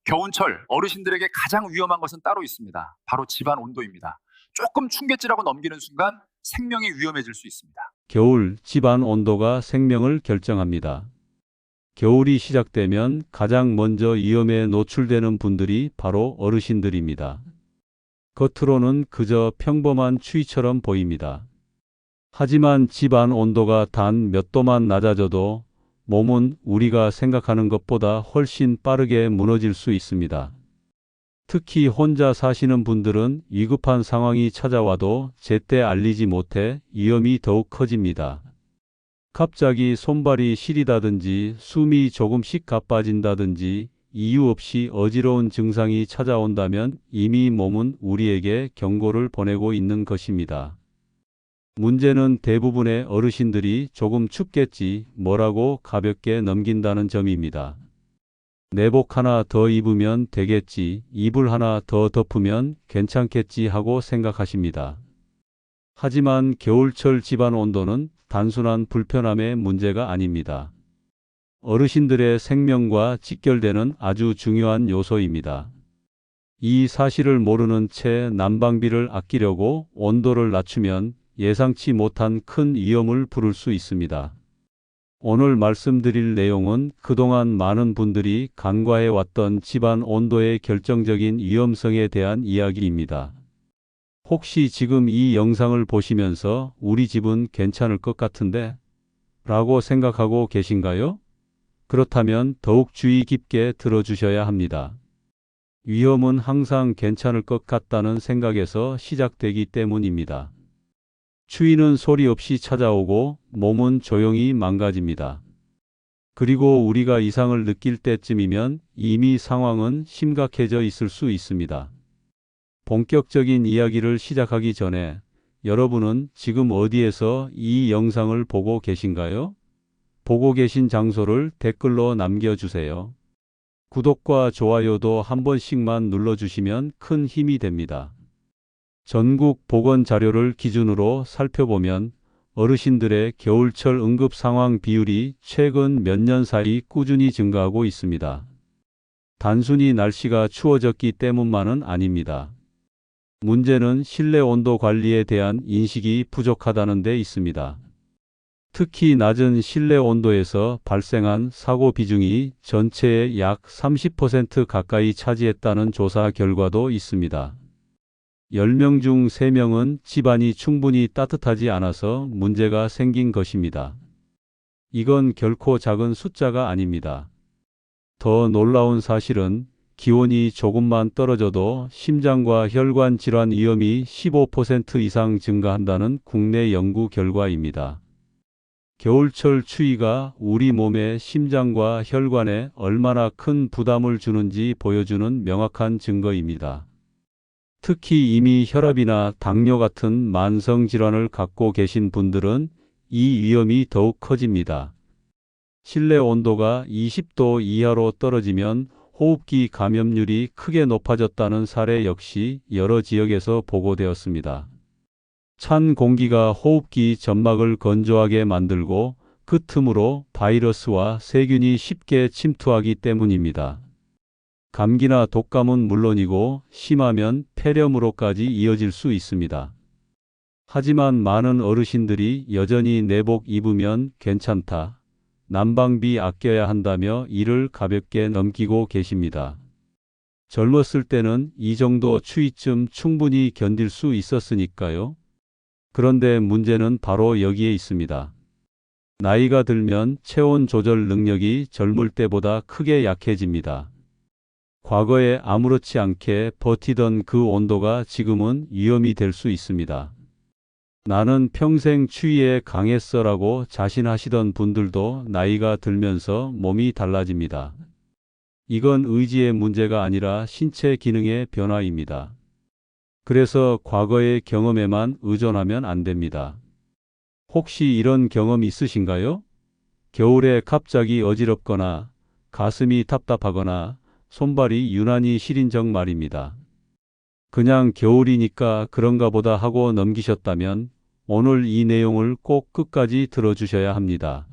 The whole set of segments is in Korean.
겨울철 어르신들에게 가장 위험한 것은 따로 있습니다. 바로 집안 온도입니다. 조금 충격지라고 넘기는 순간 생명이 위험해질 수 있습니다. 겨울 집안 온도가 생명을 결정합니다. 겨울이 시작되면 가장 먼저 위험에 노출되는 분들이 바로 어르신들입니다. 겉으로는 그저 평범한 추위처럼 보입니다. 하지만 집안 온도가 단 몇 도만 낮아져도 몸은 우리가 생각하는 것보다 훨씬 빠르게 무너질 수 있습니다. 특히 혼자 사시는 분들은 위급한 상황이 찾아와도 제때 알리지 못해 위험이 더욱 커집니다. 갑자기 손발이 시리다든지 숨이 조금씩 가빠진다든지 이유 없이 어지러운 증상이 찾아온다면 이미 몸은 우리에게 경고를 보내고 있는 것입니다. 문제는 대부분의 어르신들이 조금 춥겠지 뭐라고 가볍게 넘긴다는 점입니다. 내복 하나 더 입으면 되겠지, 이불 하나 더 덮으면 괜찮겠지 하고 생각하십니다. 하지만 겨울철 집안 온도는 단순한 불편함의 문제가 아닙니다. 어르신들의 생명과 직결되는 아주 중요한 요소입니다. 이 사실을 모르는 채 난방비를 아끼려고 온도를 낮추면 예상치 못한 큰 위험을 부를 수 있습니다. 오늘 말씀드릴 내용은 그동안 많은 분들이 간과해 왔던 집안 온도의 결정적인 위험성에 대한 이야기입니다. 혹시 지금 이 영상을 보시면서 우리 집은 괜찮을 것 같은데? 라고 생각하고 계신가요? 그렇다면 더욱 주의 깊게 들어주셔야 합니다. 위험은 항상 괜찮을 것 같다는 생각에서 시작되기 때문입니다. 추위는 소리 없이 찾아오고 몸은 조용히 망가집니다. 그리고 우리가 이상을 느낄 때쯤이면 이미 상황은 심각해져 있을 수 있습니다. 본격적인 이야기를 시작하기 전에 여러분은 지금 어디에서 이 영상을 보고 계신가요? 보고 계신 장소를 댓글로 남겨주세요. 구독과 좋아요도 한 번씩만 눌러주시면 큰 힘이 됩니다. 전국 보건 자료를 기준으로 살펴보면 어르신들의 겨울철 응급 상황 비율이 최근 몇 년 사이 꾸준히 증가하고 있습니다. 단순히 날씨가 추워졌기 때문만은 아닙니다. 문제는 실내 온도 관리에 대한 인식이 부족하다는 데 있습니다. 특히 낮은 실내 온도에서 발생한 사고 비중이 전체의 약 30% 가까이 차지했다는 조사 결과도 있습니다. 10명 중 3명은 집안이 충분히 따뜻하지 않아서 문제가 생긴 것입니다. 이건 결코 작은 숫자가 아닙니다. 더 놀라운 사실은 기온이 조금만 떨어져도 심장과 혈관 질환 위험이 15% 이상 증가한다는 국내 연구 결과입니다. 겨울철 추위가 우리 몸의 심장과 혈관에 얼마나 큰 부담을 주는지 보여주는 명확한 증거입니다. 특히 이미 혈압이나 당뇨 같은 만성 질환을 갖고 계신 분들은 이 위험이 더욱 커집니다. 실내 온도가 20도 이하로 떨어지면 호흡기 감염률이 크게 높아졌다는 사례 역시 여러 지역에서 보고되었습니다. 찬 공기가 호흡기 점막을 건조하게 만들고 그 틈으로 바이러스와 세균이 쉽게 침투하기 때문입니다. 감기나 독감은 물론이고 심하면 폐렴으로까지 이어질 수 있습니다. 하지만 많은 어르신들이 여전히 내복 입으면 괜찮다, 난방비 아껴야 한다며 이를 가볍게 넘기고 계십니다. 젊었을 때는 이 정도 추위쯤 충분히 견딜 수 있었으니까요. 그런데 문제는 바로 여기에 있습니다. 나이가 들면 체온 조절 능력이 젊을 때보다 크게 약해집니다. 과거에 아무렇지 않게 버티던 그 온도가 지금은 위험이 될 수 있습니다. 나는 평생 추위에 강했어라고 자신하시던 분들도 나이가 들면서 몸이 달라집니다. 이건 의지의 문제가 아니라 신체 기능의 변화입니다. 그래서 과거의 경험에만 의존하면 안 됩니다. 혹시 이런 경험 있으신가요? 겨울에 갑자기 어지럽거나 가슴이 답답하거나 손발이 유난히 시린 적 말입니다. 그냥 겨울이니까 그런가 보다 하고 넘기셨다면 오늘 이 내용을 꼭 끝까지 들어주셔야 합니다.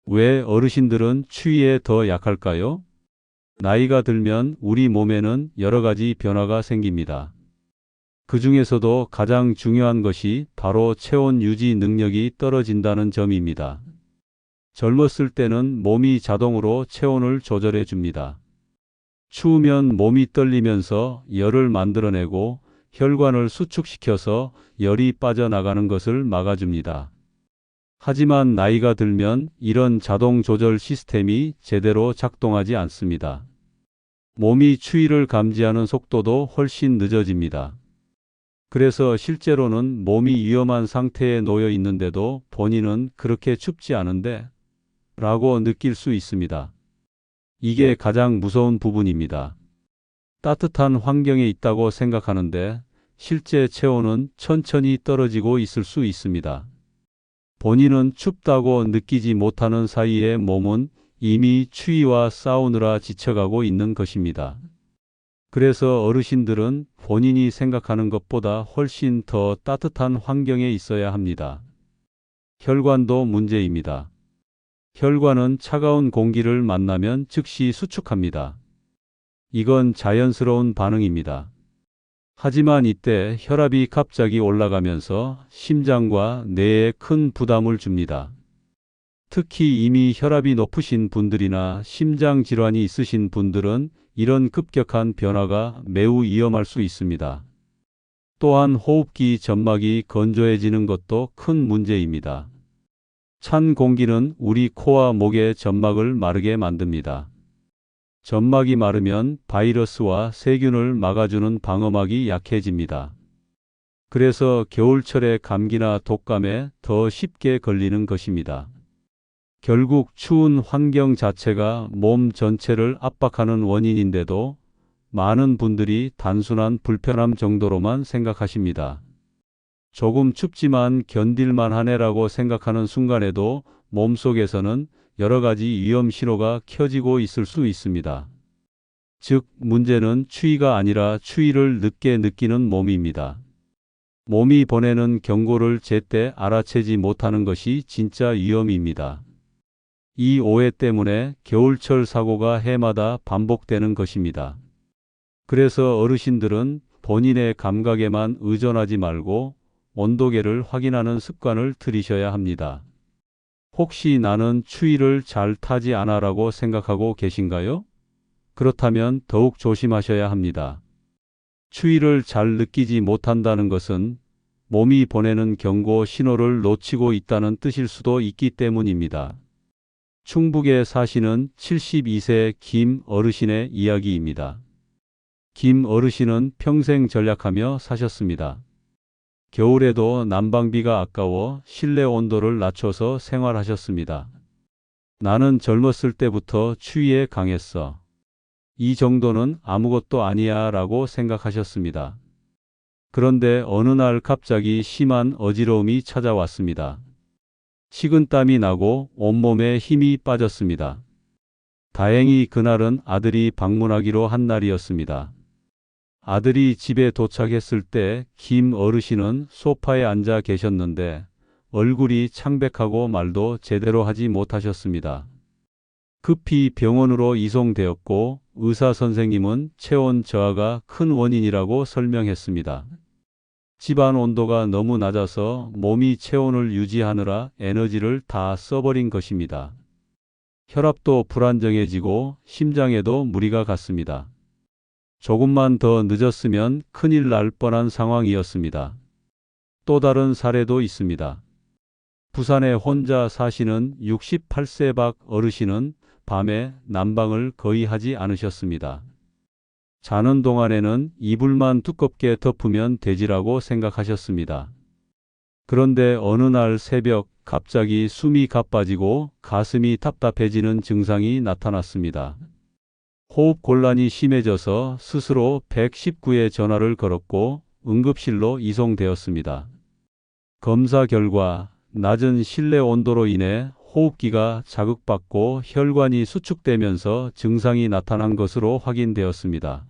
왜 어르신들은 추위에 더 약할까요? 나이가 들면 우리 몸에는 여러 가지 변화가 생깁니다. 그 중에서도 가장 중요한 것이 바로 체온 유지 능력이 떨어진다는 점입니다. 젊었을 때는 몸이 자동으로 체온을 조절해 줍니다. 추우면 몸이 떨리면서 열을 만들어내고 혈관을 수축시켜서 열이 빠져나가는 것을 막아줍니다. 하지만 나이가 들면 이런 자동 조절 시스템이 제대로 작동하지 않습니다. 몸이 추위를 감지하는 속도도 훨씬 늦어집니다. 그래서 실제로는 몸이 위험한 상태에 놓여 있는데도 본인은 그렇게 춥지 않은데 라고 느낄 수 있습니다. 이게 가장 무서운 부분입니다. 따뜻한 환경에 있다고 생각하는데 실제 체온은 천천히 떨어지고 있을 수 있습니다. 본인은 춥다고 느끼지 못하는 사이에 몸은 이미 추위와 싸우느라 지쳐가고 있는 것입니다. 그래서 어르신들은 본인이 생각하는 것보다 훨씬 더 따뜻한 환경에 있어야 합니다. 혈관도 문제입니다. 혈관은 차가운 공기를 만나면 즉시 수축합니다. 이건 자연스러운 반응입니다. 하지만 이때 혈압이 갑자기 올라가면서 심장과 뇌에 큰 부담을 줍니다. 특히 이미 혈압이 높으신 분들이나 심장 질환이 있으신 분들은 이런 급격한 변화가 매우 위험할 수 있습니다. 또한 호흡기 점막이 건조해지는 것도 큰 문제입니다. 찬 공기는 우리 코와 목의 점막을 마르게 만듭니다. 점막이 마르면 바이러스와 세균을 막아주는 방어막이 약해집니다. 그래서 겨울철에 감기나 독감에 더 쉽게 걸리는 것입니다. 결국 추운 환경 자체가 몸 전체를 압박하는 원인인데도 많은 분들이 단순한 불편함 정도로만 생각하십니다. 조금 춥지만 견딜만 하네라고 생각하는 순간에도 몸속에서는 여러 가지 위험 신호가 켜지고 있을 수 있습니다. 즉, 문제는 추위가 아니라 추위를 늦게 느끼는 몸입니다. 몸이 보내는 경고를 제때 알아채지 못하는 것이 진짜 위험입니다. 이 오해 때문에 겨울철 사고가 해마다 반복되는 것입니다. 그래서 어르신들은 본인의 감각에만 의존하지 말고 온도계를 확인하는 습관을 들이셔야 합니다. 혹시 나는 추위를 잘 타지 않아라고 생각하고 계신가요? 그렇다면 더욱 조심하셔야 합니다. 추위를 잘 느끼지 못한다는 것은 몸이 보내는 경고 신호를 놓치고 있다는 뜻일 수도 있기 때문입니다. 충북에 사시는 72세 김 어르신의 이야기입니다. 김 어르신은 평생 전략하며 사셨습니다. 겨울에도 난방비가 아까워 실내 온도를 낮춰서 생활하셨습니다. 나는 젊었을 때부터 추위에 강했어. 이 정도는 아무것도 아니야 라고 생각하셨습니다. 그런데 어느 날 갑자기 심한 어지러움이 찾아왔습니다. 식은땀이 나고 온몸에 힘이 빠졌습니다. 다행히 그날은 아들이 방문하기로 한 날이었습니다. 아들이 집에 도착했을 때 김 어르신은 소파에 앉아 계셨는데 얼굴이 창백하고 말도 제대로 하지 못하셨습니다. 급히 병원으로 이송되었고 의사 선생님은 체온 저하가 큰 원인이라고 설명했습니다. 집안 온도가 너무 낮아서 몸이 체온을 유지하느라 에너지를 다 써버린 것입니다. 혈압도 불안정해지고 심장에도 무리가 갔습니다. 조금만 더 늦었으면 큰일 날 뻔한 상황이었습니다. 또 다른 사례도 있습니다. 부산에 혼자 사시는 68세 박 어르신은 밤에 난방을 거의 하지 않으셨습니다. 자는 동안에는 이불만 두껍게 덮으면 되지라고 생각하셨습니다. 그런데 어느 날 새벽 갑자기 숨이 가빠지고 가슴이 답답해지는 증상이 나타났습니다. 호흡 곤란이 심해져서 스스로 119에 전화를 걸었고 응급실로 이송되었습니다. 검사 결과 낮은 실내 온도로 인해 호흡기가 자극받고 혈관이 수축되면서 증상이 나타난 것으로 확인되었습니다.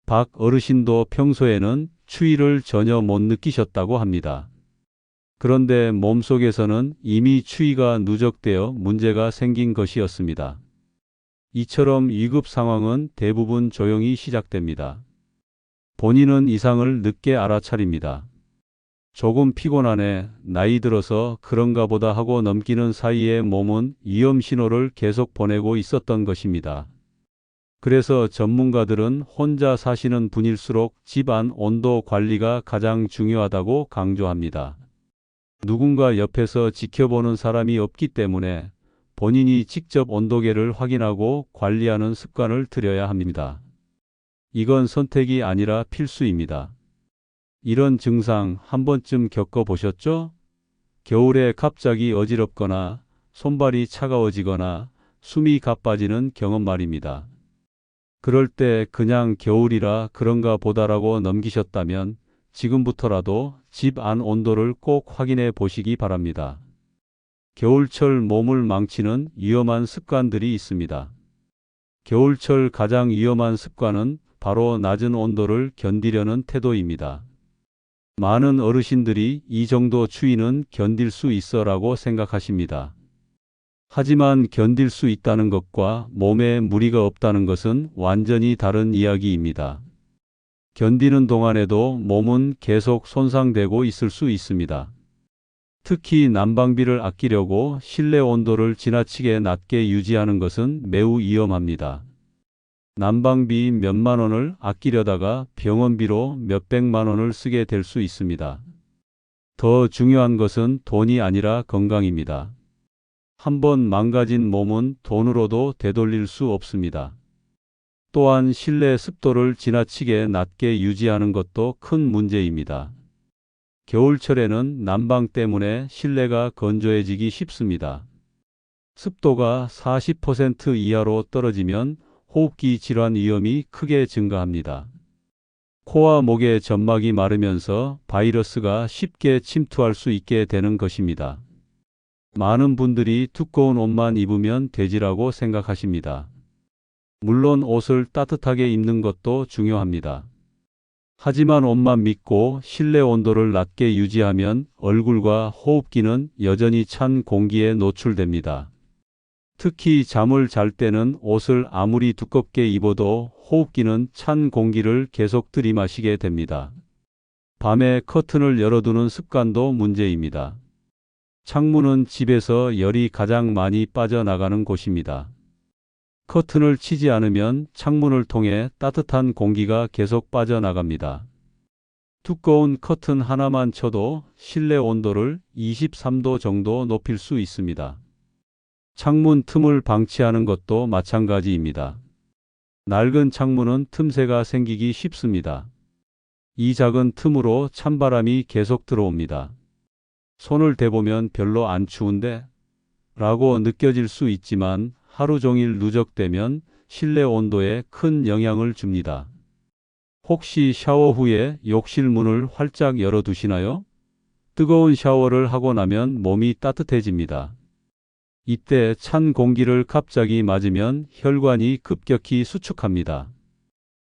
박 어르신도 평소에는 추위를 전혀 못 느끼셨다고 합니다. 그런데 몸속에서는 이미 추위가 누적되어 문제가 생긴 것이었습니다. 이처럼 위급 상황은 대부분 조용히 시작됩니다. 본인은 이상을 늦게 알아차립니다. 조금 피곤하네, 나이 들어서 그런가 보다 하고 넘기는 사이에 몸은 위험 신호를 계속 보내고 있었던 것입니다. 그래서 전문가들은 혼자 사시는 분일수록 집안 온도 관리가 가장 중요하다고 강조합니다. 누군가 옆에서 지켜보는 사람이 없기 때문에 본인이 직접 온도계를 확인하고 관리하는 습관을 들여야 합니다. 이건 선택이 아니라 필수입니다. 이런 증상 한 번쯤 겪어보셨죠? 겨울에 갑자기 어지럽거나 손발이 차가워지거나 숨이 가빠지는 경험 말입니다. 그럴 때 그냥 겨울이라 그런가 보다라고 넘기셨다면 지금부터라도 집 안 온도를 꼭 확인해 보시기 바랍니다. 겨울철 몸을 망치는 위험한 습관들이 있습니다. 겨울철 가장 위험한 습관은 바로 낮은 온도를 견디려는 태도입니다. 많은 어르신들이 이 정도 추위는 견딜 수 있어라고 생각하십니다. 하지만 견딜 수 있다는 것과 몸에 무리가 없다는 것은 완전히 다른 이야기입니다. 견디는 동안에도 몸은 계속 손상되고 있을 수 있습니다. 특히 난방비를 아끼려고 실내 온도를 지나치게 낮게 유지하는 것은 매우 위험합니다. 난방비 몇만 원을 아끼려다가 병원비로 몇백만 원을 쓰게 될 수 있습니다. 더 중요한 것은 돈이 아니라 건강입니다. 한번 망가진 몸은 돈으로도 되돌릴 수 없습니다. 또한 실내 습도를 지나치게 낮게 유지하는 것도 큰 문제입니다. 겨울철에는 난방 때문에 실내가 건조해지기 쉽습니다. 습도가 40% 이하로 떨어지면 호흡기 질환 위험이 크게 증가합니다. 코와 목의 점막이 마르면서 바이러스가 쉽게 침투할 수 있게 되는 것입니다. 많은 분들이 두꺼운 옷만 입으면 되지라고 생각하십니다. 물론 옷을 따뜻하게 입는 것도 중요합니다. 하지만 옷만 믿고 실내 온도를 낮게 유지하면 얼굴과 호흡기는 여전히 찬 공기에 노출됩니다. 특히 잠을 잘 때는 옷을 아무리 두껍게 입어도 호흡기는 찬 공기를 계속 들이마시게 됩니다. 밤에 커튼을 열어두는 습관도 문제입니다. 창문은 집에서 열이 가장 많이 빠져나가는 곳입니다. 커튼을 치지 않으면 창문을 통해 따뜻한 공기가 계속 빠져나갑니다. 두꺼운 커튼 하나만 쳐도 실내 온도를 23도 정도 높일 수 있습니다. 창문 틈을 방치하는 것도 마찬가지입니다. 낡은 창문은 틈새가 생기기 쉽습니다. 이 작은 틈으로 찬바람이 계속 들어옵니다. 손을 대보면 별로 안 추운데? 라고 느껴질 수 있지만 하루 종일 누적되면 실내 온도에 큰 영향을 줍니다. 혹시 샤워 후에 욕실 문을 활짝 열어두시나요? 뜨거운 샤워를 하고 나면 몸이 따뜻해집니다. 이때 찬 공기를 갑자기 맞으면 혈관이 급격히 수축합니다.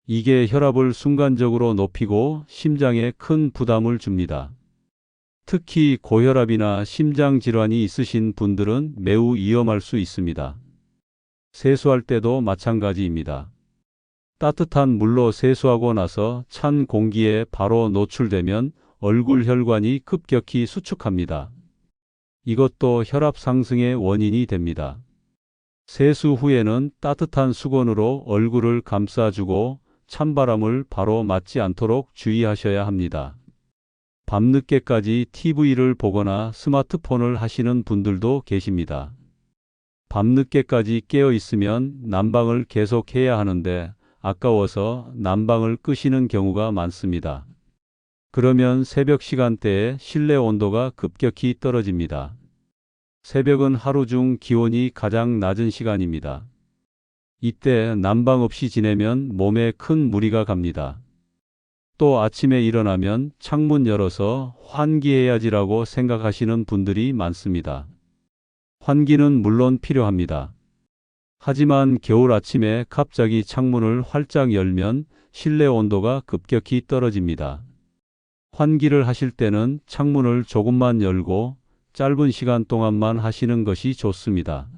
이게 혈압을 순간적으로 높이고 심장에 큰 부담을 줍니다. 특히 고혈압이나 심장 질환이 있으신 분들은 매우 위험할 수 있습니다. 세수할 때도 마찬가지입니다. 따뜻한 물로 세수하고 나서 찬 공기에 바로 노출되면 얼굴 혈관이 급격히 수축합니다. 이것도 혈압 상승의 원인이 됩니다. 세수 후에는 따뜻한 수건으로 얼굴을 감싸주고 찬바람을 바로 맞지 않도록 주의하셔야 합니다. 밤늦게까지 TV를 보거나 스마트폰을 하시는 분들도 계십니다. 밤늦게까지 깨어 있으면 난방을 계속 해야 하는데 아까워서 난방을 끄시는 경우가 많습니다. 그러면 새벽 시간대에 실내 온도가 급격히 떨어집니다. 새벽은 하루 중 기온이 가장 낮은 시간입니다. 이때 난방 없이 지내면 몸에 큰 무리가 갑니다. 또 아침에 일어나면 창문 열어서 환기해야지라고 생각하시는 분들이 많습니다. 환기는 물론 필요합니다. 하지만 겨울 아침에 갑자기 창문을 활짝 열면 실내 온도가 급격히 떨어집니다. 환기를 하실 때는 창문을 조금만 열고 짧은 시간 동안만 하시는 것이 좋습니다.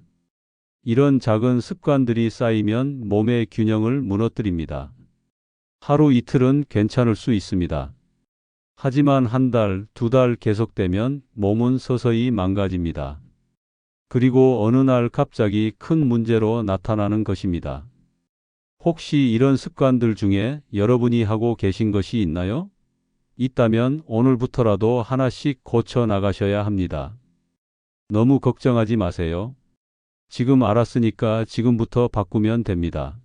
이런 작은 습관들이 쌓이면 몸의 균형을 무너뜨립니다. 하루 이틀은 괜찮을 수 있습니다. 하지만 한 달, 두 달 계속되면 몸은 서서히 망가집니다. 그리고 어느 날 갑자기 큰 문제로 나타나는 것입니다. 혹시 이런 습관들 중에 여러분이 하고 계신 것이 있나요? 있다면 오늘부터라도 하나씩 고쳐 나가셔야 합니다. 너무 걱정하지 마세요. 지금 알았으니까 지금부터 바꾸면 됩니다.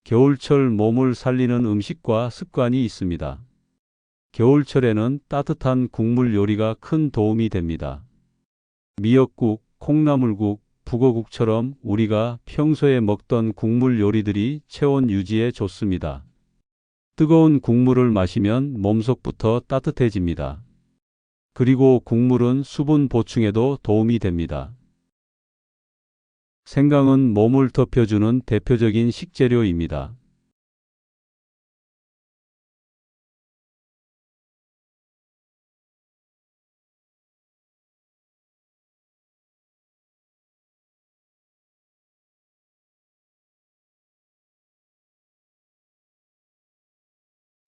겨울철 몸을 살리는 음식과 습관이 있습니다. 겨울철에는 따뜻한 국물 요리가 큰 도움이 됩니다. 미역국, 콩나물국, 북어국처럼 우리가 평소에 먹던 국물 요리들이 체온 유지에 좋습니다. 뜨거운 국물을 마시면 몸속부터 따뜻해집니다. 그리고 국물은 수분 보충에도 도움이 됩니다. 생강은 몸을 덮여주는 대표적인 식재료입니다.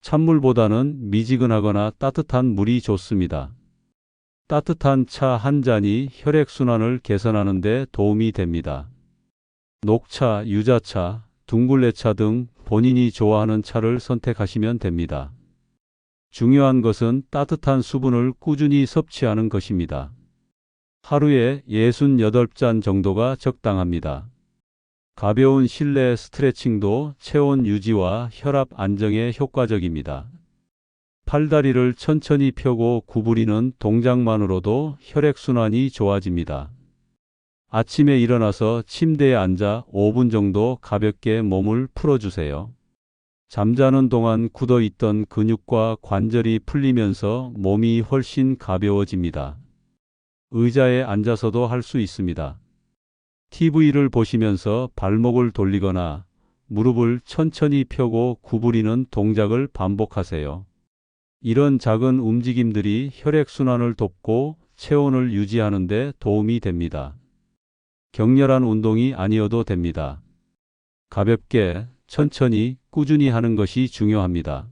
찬물보다는 미지근하거나 따뜻한 물이 좋습니다. 따뜻한 차 한 잔이 혈액순환을 개선하는 데 도움이 됩니다. 녹차, 유자차, 둥글레차 등 본인이 좋아하는 차를 선택하시면 됩니다. 중요한 것은 따뜻한 수분을 꾸준히 섭취하는 것입니다. 하루에 68잔 정도가 적당합니다. 가벼운 실내 스트레칭도 체온 유지와 혈압 안정에 효과적입니다. 팔다리를 천천히 펴고 구부리는 동작만으로도 혈액순환이 좋아집니다. 아침에 일어나서 침대에 앉아 5분 정도 가볍게 몸을 풀어주세요. 잠자는 동안 굳어있던 근육과 관절이 풀리면서 몸이 훨씬 가벼워집니다. 의자에 앉아서도 할 수 있습니다. TV를 보시면서 발목을 돌리거나 무릎을 천천히 펴고 구부리는 동작을 반복하세요. 이런 작은 움직임들이 혈액순환을 돕고 체온을 유지하는 데 도움이 됩니다. 격렬한 운동이 아니어도 됩니다. 가볍게, 천천히, 꾸준히 하는 것이 중요합니다.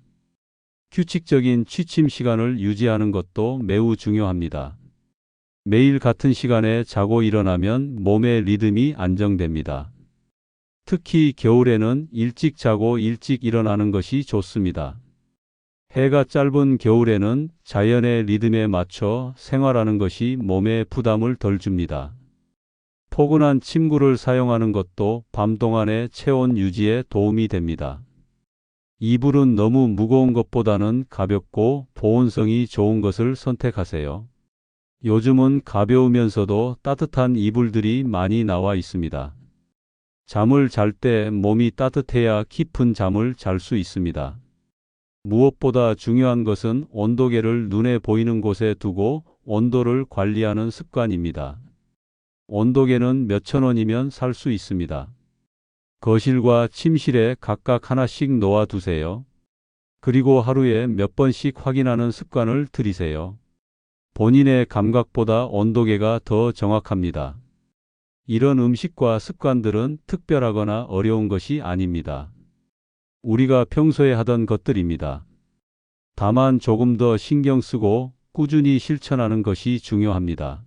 규칙적인 취침 시간을 유지하는 것도 매우 중요합니다. 매일 같은 시간에 자고 일어나면 몸의 리듬이 안정됩니다. 특히 겨울에는 일찍 자고 일찍 일어나는 것이 좋습니다. 해가 짧은 겨울에는 자연의 리듬에 맞춰 생활하는 것이 몸에 부담을 덜 줍니다. 포근한 침구를 사용하는 것도 밤 동안의 체온 유지에 도움이 됩니다. 이불은 너무 무거운 것보다는 가볍고 보온성이 좋은 것을 선택하세요. 요즘은 가벼우면서도 따뜻한 이불들이 많이 나와 있습니다. 잠을 잘 때 몸이 따뜻해야 깊은 잠을 잘 수 있습니다. 무엇보다 중요한 것은 온도계를 눈에 보이는 곳에 두고 온도를 관리하는 습관입니다. 온도계는 몇천 원이면 살 수 있습니다. 거실과 침실에 각각 하나씩 놓아 두세요. 그리고 하루에 몇 번씩 확인하는 습관을 들이세요. 본인의 감각보다 온도계가 더 정확합니다. 이런 음식과 습관들은 특별하거나 어려운 것이 아닙니다. 우리가 평소에 하던 것들입니다. 다만 조금 더 신경 쓰고 꾸준히 실천하는 것이 중요합니다.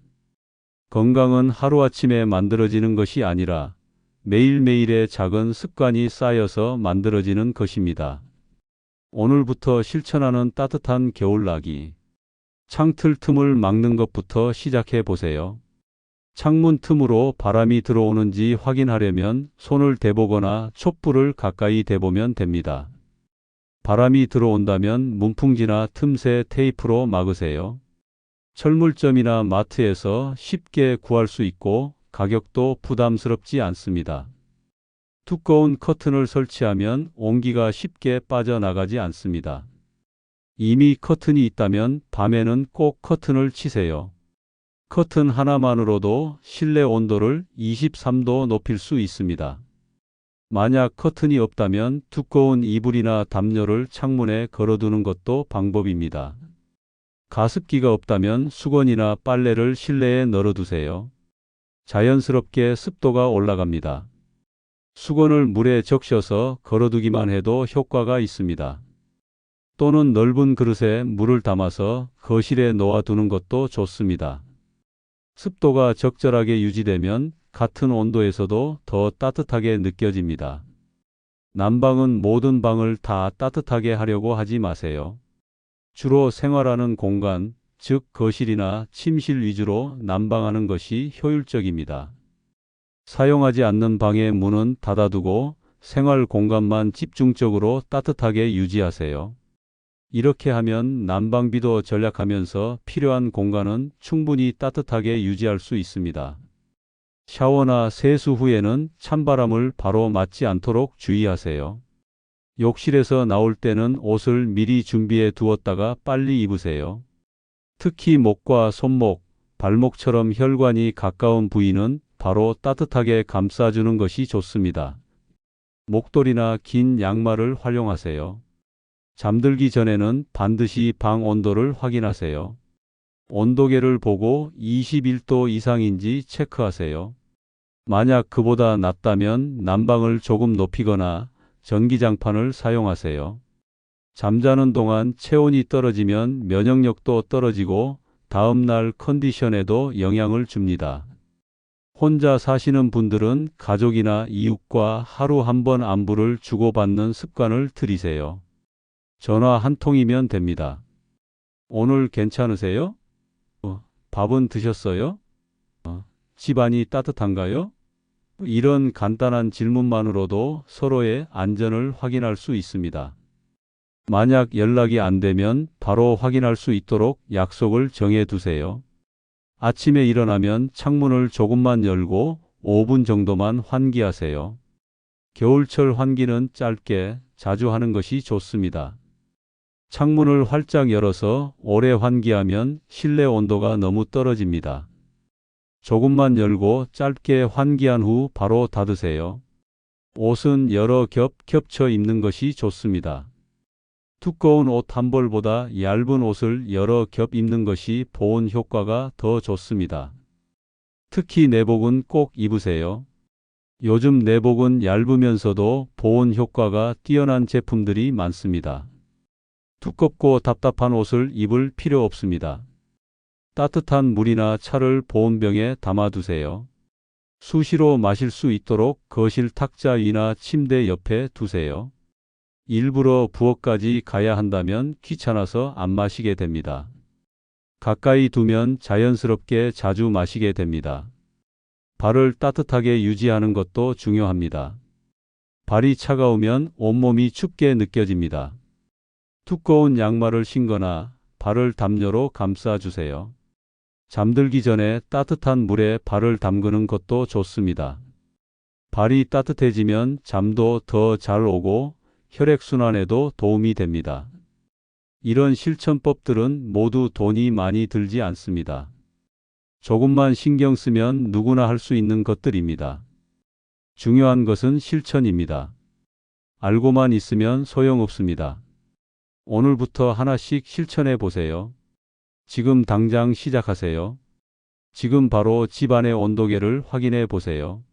건강은 하루아침에 만들어지는 것이 아니라 매일매일의 작은 습관이 쌓여서 만들어지는 것입니다. 오늘부터 실천하는 따뜻한 겨울나기. 창틀 틈을 막는 것부터 시작해 보세요. 창문 틈으로 바람이 들어오는지 확인하려면 손을 대보거나 촛불을 가까이 대보면 됩니다. 바람이 들어온다면 문풍지나 틈새 테이프로 막으세요. 철물점이나 마트에서 쉽게 구할 수 있고 가격도 부담스럽지 않습니다. 두꺼운 커튼을 설치하면 온기가 쉽게 빠져나가지 않습니다. 이미 커튼이 있다면 밤에는 꼭 커튼을 치세요. 커튼 하나만으로도 실내 온도를 23도 높일 수 있습니다. 만약 커튼이 없다면 두꺼운 이불이나 담요를 창문에 걸어두는 것도 방법입니다. 가습기가 없다면 수건이나 빨래를 실내에 널어두세요. 자연스럽게 습도가 올라갑니다. 수건을 물에 적셔서 걸어두기만 해도 효과가 있습니다. 또는 넓은 그릇에 물을 담아서 거실에 놓아두는 것도 좋습니다. 습도가 적절하게 유지되면 같은 온도에서도 더 따뜻하게 느껴집니다. 난방은 모든 방을 다 따뜻하게 하려고 하지 마세요. 주로 생활하는 공간, 즉 거실이나 침실 위주로 난방하는 것이 효율적입니다. 사용하지 않는 방의 문은 닫아두고 생활 공간만 집중적으로 따뜻하게 유지하세요. 이렇게 하면 난방비도 절약하면서 필요한 공간은 충분히 따뜻하게 유지할 수 있습니다. 샤워나 세수 후에는 찬바람을 바로 맞지 않도록 주의하세요. 욕실에서 나올 때는 옷을 미리 준비해 두었다가 빨리 입으세요. 특히 목과 손목, 발목처럼 혈관이 가까운 부위는 바로 따뜻하게 감싸주는 것이 좋습니다. 목도리나 긴 양말을 활용하세요. 잠들기 전에는 반드시 방 온도를 확인하세요. 온도계를 보고 21도 이상인지 체크하세요. 만약 그보다 낮다면 난방을 조금 높이거나 전기장판을 사용하세요. 잠자는 동안 체온이 떨어지면 면역력도 떨어지고 다음날 컨디션에도 영향을 줍니다. 혼자 사시는 분들은 가족이나 이웃과 하루 한 번 안부를 주고받는 습관을 들이세요. 전화 한 통이면 됩니다. 오늘 괜찮으세요? 밥은 드셨어요? 집안이 따뜻한가요? 이런 간단한 질문만으로도 서로의 안전을 확인할 수 있습니다. 만약 연락이 안 되면 바로 확인할 수 있도록 약속을 정해 두세요. 아침에 일어나면 창문을 조금만 열고 5분 정도만 환기하세요. 겨울철 환기는 짧게 자주 하는 것이 좋습니다. 창문을 활짝 열어서 오래 환기하면 실내 온도가 너무 떨어집니다. 조금만 열고 짧게 환기한 후 바로 닫으세요. 옷은 여러 겹 겹쳐 입는 것이 좋습니다. 두꺼운 옷 한 벌보다 얇은 옷을 여러 겹 입는 것이 보온 효과가 더 좋습니다. 특히 내복은 꼭 입으세요. 요즘 내복은 얇으면서도 보온 효과가 뛰어난 제품들이 많습니다. 두껍고 답답한 옷을 입을 필요 없습니다. 따뜻한 물이나 차를 보온병에 담아두세요. 수시로 마실 수 있도록 거실 탁자 위나 침대 옆에 두세요. 일부러 부엌까지 가야 한다면 귀찮아서 안 마시게 됩니다. 가까이 두면 자연스럽게 자주 마시게 됩니다. 발을 따뜻하게 유지하는 것도 중요합니다. 발이 차가우면 온몸이 춥게 느껴집니다. 두꺼운 양말을 신거나 발을 담요로 감싸주세요. 잠들기 전에 따뜻한 물에 발을 담그는 것도 좋습니다. 발이 따뜻해지면 잠도 더 잘 오고 혈액순환에도 도움이 됩니다. 이런 실천법들은 모두 돈이 많이 들지 않습니다. 조금만 신경 쓰면 누구나 할 수 있는 것들입니다. 중요한 것은 실천입니다. 알고만 있으면 소용없습니다. 오늘부터 하나씩 실천해 보세요. 지금 당장 시작하세요. 지금 바로 집안의 온도계를 확인해 보세요.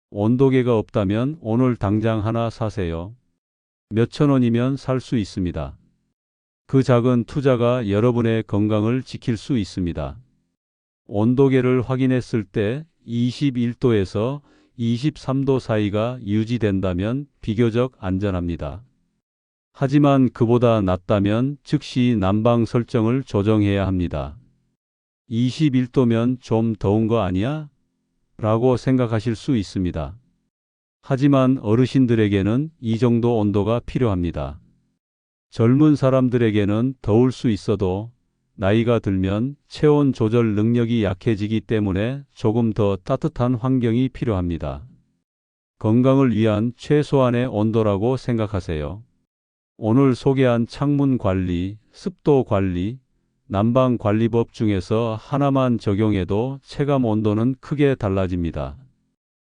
온도계가 없다면 오늘 당장 하나 사세요. 몇천 원이면 살 수 있습니다. 그 작은 투자가 여러분의 건강을 지킬 수 있습니다. 온도계를 확인했을 때 21도에서 23도 사이가 유지된다면 비교적 안전합니다. 하지만 그보다 낮다면 즉시 난방 설정을 조정해야 합니다. 21도면 좀 더운 거 아니야? 라고 생각하실 수 있습니다. 하지만 어르신들에게는 이 정도 온도가 필요합니다. 젊은 사람들에게는 더울 수 있어도 나이가 들면 체온 조절 능력이 약해지기 때문에 조금 더 따뜻한 환경이 필요합니다. 건강을 위한 최소한의 온도라고 생각하세요. 오늘 소개한 창문 관리, 습도 관리, 난방 관리법 중에서 하나만 적용해도 체감 온도는 크게 달라집니다.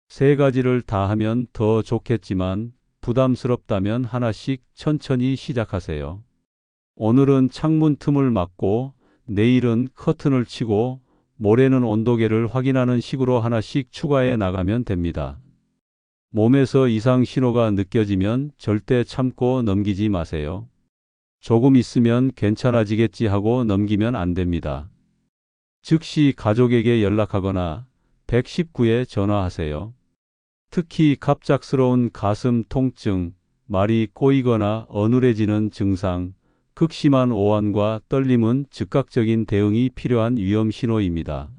세 가지를 다 하면 더 좋겠지만 부담스럽다면 하나씩 천천히 시작하세요. 오늘은 창문 틈을 막고 내일은 커튼을 치고 모레는 온도계를 확인하는 식으로 하나씩 추가해 나가면 됩니다. 몸에서 이상 신호가 느껴지면 절대 참고 넘기지 마세요. 조금 있으면 괜찮아지겠지 하고 넘기면 안 됩니다. 즉시 가족에게 연락하거나 119에 전화하세요. 특히 갑작스러운 가슴 통증, 말이 꼬이거나 어눌해지는 증상, 극심한 오한과 떨림은 즉각적인 대응이 필요한 위험 신호입니다.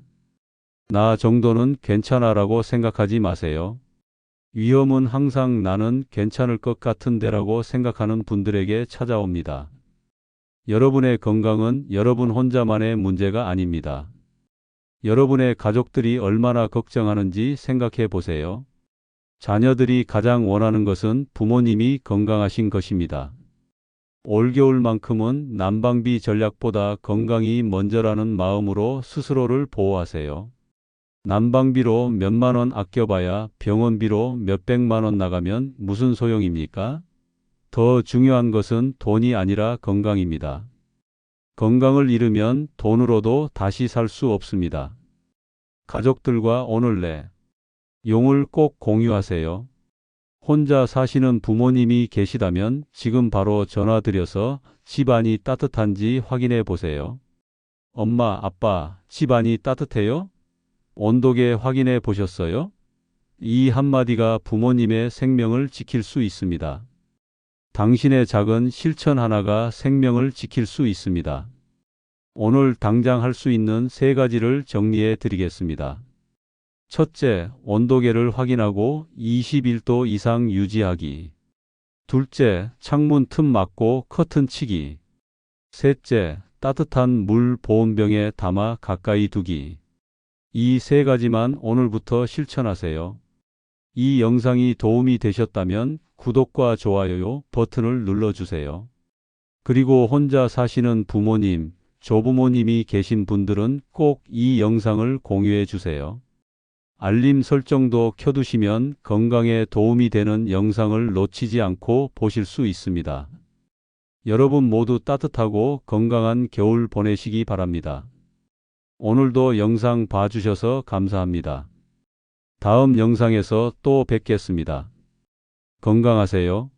나 정도는 괜찮아라고 생각하지 마세요. 위험은 항상 나는 괜찮을 것 같은데라고 생각하는 분들에게 찾아옵니다. 여러분의 건강은 여러분 혼자만의 문제가 아닙니다. 여러분의 가족들이 얼마나 걱정하는지 생각해 보세요. 자녀들이 가장 원하는 것은 부모님이 건강하신 것입니다. 올겨울만큼은 난방비 전략보다 건강이 먼저라는 마음으로 스스로를 보호하세요. 난방비로 몇만 원 아껴봐야 병원비로 몇백만 원 나가면 무슨 소용입니까? 더 중요한 것은 돈이 아니라 건강입니다. 건강을 잃으면 돈으로도 다시 살 수 없습니다. 가족들과 오늘 내 용을 꼭 공유하세요. 혼자 사시는 부모님이 계시다면 지금 바로 전화드려서 집안이 따뜻한지 확인해 보세요. 엄마, 아빠, 집안이 따뜻해요? 온도계 확인해 보셨어요? 이 한마디가 부모님의 생명을 지킬 수 있습니다. 당신의 작은 실천 하나가 생명을 지킬 수 있습니다. 오늘 당장 할 수 있는 3가지를 정리해 드리겠습니다. 첫째, 온도계를 확인하고 21도 이상 유지하기. 둘째, 창문 틈 막고 커튼 치기. 셋째, 따뜻한 물 보온병에 담아 가까이 두기. 이 3가지만 오늘부터 실천하세요. 이 영상이 도움이 되셨다면 구독과 좋아요 버튼을 눌러주세요. 그리고 혼자 사시는 부모님, 조부모님이 계신 분들은 꼭 이 영상을 공유해 주세요. 알림 설정도 켜두시면 건강에 도움이 되는 영상을 놓치지 않고 보실 수 있습니다. 여러분 모두 따뜻하고 건강한 겨울 보내시기 바랍니다. 오늘도 영상 봐주셔서 감사합니다. 다음 영상에서 또 뵙겠습니다. 건강하세요.